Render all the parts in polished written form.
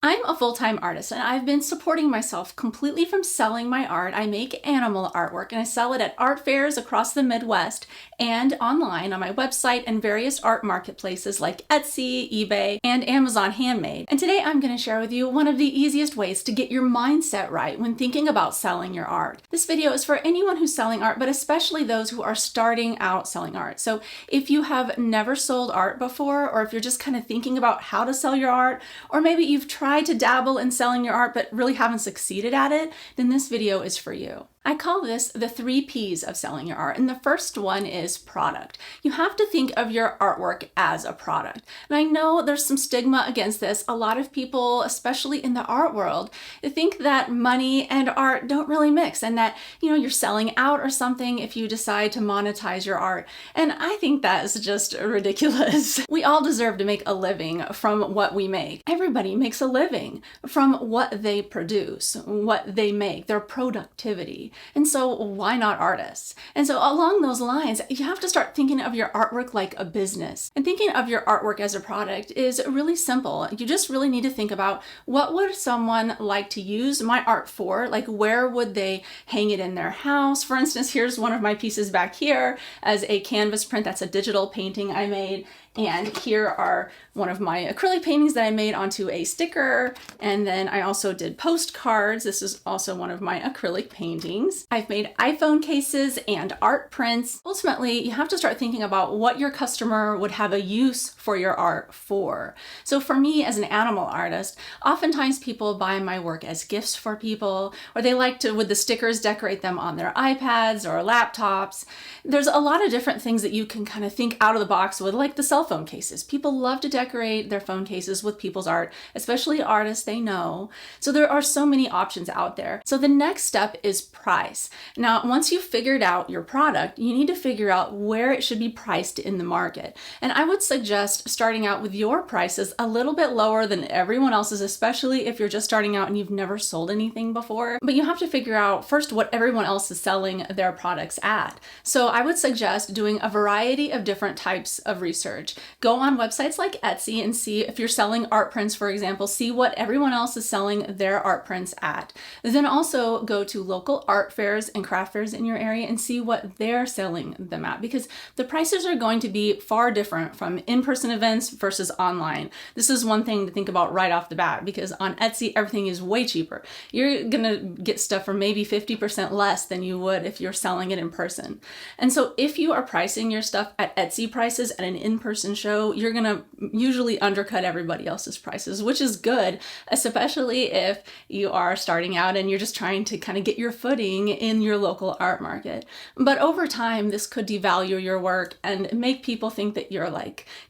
I'm a full-time artist and I've been supporting myself completely from selling my art. I make animal artwork and I sell it at art fairs across the Midwest and online on my website and various art marketplaces like Etsy, eBay, and Amazon Handmade. And today I'm going to share with you one of the easiest ways to get your mindset right when thinking about selling your art. This video is for anyone who's selling art, but especially those who are starting out selling art. So if you have never sold art before, or if you're just kind of thinking about how to sell your art, or maybe you've tried to dabble in selling your art but really haven't succeeded at it, then this video is for you. I call this the 3 P's of selling your art, and the first one is product. You have to think of your artwork as a product. And I know there's some stigma against this. A lot of people, especially in the art world, think that money and art don't really mix and that, you're selling out or something if you decide to monetize your art. And I think that is just ridiculous. We all deserve to make a living from what we make. Everybody makes a living from what they produce, what they make, their productivity. And so why not artists? And so along those lines, you have to start thinking of your artwork like a business. And thinking of your artwork as a product is really simple. You just really need to think about, what would someone like to use my art for? Like, where would they hang it in their house? For instance, here's one of my pieces back here as a canvas print. That's a digital painting I made. And here are one of my acrylic paintings that I made onto a sticker. And then I also did postcards. This is also one of my acrylic paintings. I've made iPhone cases and art prints. Ultimately, you have to start thinking about what your customer would have a use for your art for. So for me as an animal artist, oftentimes people buy my work as gifts for people, or they like to, with the stickers, decorate them on their iPads or laptops. There's a lot of different things that you can kind of think out of the box with, like the cell phone cases. People love to decorate their phone cases with people's art, especially artists they know. So there are so many options out there. So the next step is price. Now, once you've figured out your product, you need to figure out where it should be priced in the market. And I would suggest starting out with your prices a little bit lower than everyone else's, especially if you're just starting out and you've never sold anything before. But you have to figure out first what everyone else is selling their products at. So I would suggest doing a variety of different types of research. Go on websites like Etsy and see if you're selling art prints, for example, see what everyone else is selling their art prints at. Then also go to local art fairs and craft fairs in your area and see what they're selling them at, because the prices are going to be far different from in-person events versus online. This is one thing to think about right off the bat, because on Etsy, everything is way cheaper. You're gonna get stuff for maybe 50% less than you would if you're selling it in person. And so if you are pricing your stuff at Etsy prices at an in-person show, you're gonna usually undercut everybody else's prices, which is good, especially if you are starting out and you're just trying to kind of get your footing in your local art market. But over time, this could devalue your work and make people think that you're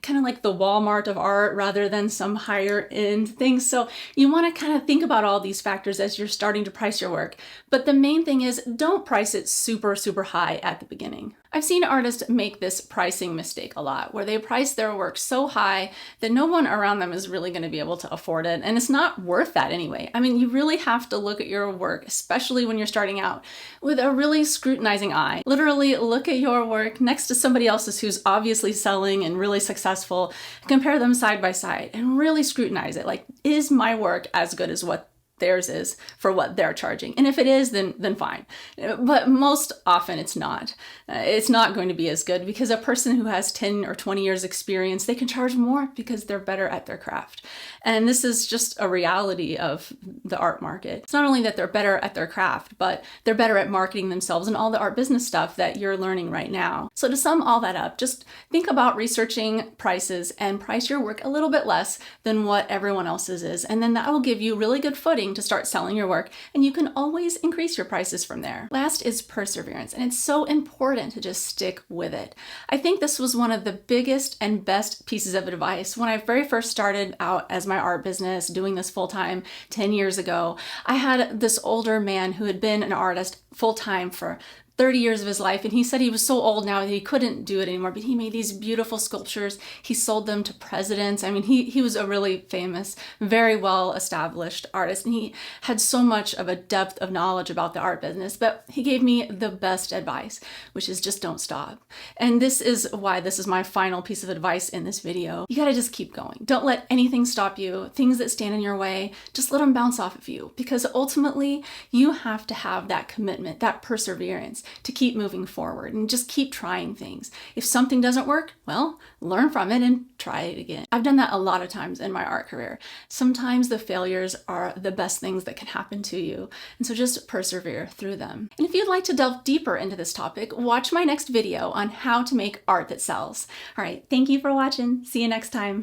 kind of like the Walmart of art rather than some higher end things. So you want to kind of think about all these factors as you're starting to price your work. But the main thing is, don't price it super, super high at the beginning. I've seen artists make this pricing mistake a lot, where they price their work so high that no one around them is really going to be able to afford it. And it's not worth that anyway. I mean, you really have to look at your work, especially when you're starting out, with a really scrutinizing eye. Literally look at your work next to somebody else's who's obviously selling and really successful. Compare them side by side and really scrutinize it. Like, is my work as good as what theirs is for what they're charging? And if it is, then fine. But most often it's not. It's not going to be as good, because a person who has 10 or 20 years experience, they can charge more because they're better at their craft. And this is just a reality of the art market. It's not only that they're better at their craft, but they're better at marketing themselves and all the art business stuff that you're learning right now. So to sum all that up, just think about researching prices and price your work a little bit less than what everyone else's is. And then that will give you really good footing to start selling your work, and you can always increase your prices from there. Last is perseverance, and it's so important to just stick with it. I think this was one of the biggest and best pieces of advice when I very first started out as my art business, doing this full-time 10 years ago. I had this older man who had been an artist full-time for 30 years of his life, and he said he was so old now that he couldn't do it anymore, but he made these beautiful sculptures. He sold them to presidents. I mean, he was a really famous, very well established artist, and he had so much of a depth of knowledge about the art business. But he gave me the best advice, which is just don't stop. And this is why this is my final piece of advice in this video. You gotta just keep going. Don't let anything stop you. Things that stand in your way, just let them bounce off of you, because ultimately you have to have that commitment, that perseverance to keep moving forward and just keep trying things. If something doesn't work, well, learn from it and try it again. I've done that a lot of times in my art career. Sometimes the failures are the best things that can happen to you, and so just persevere through them. And if you'd like to delve deeper into this topic, watch my next video on how to make art that sells. All right, thank you for watching. See you next time.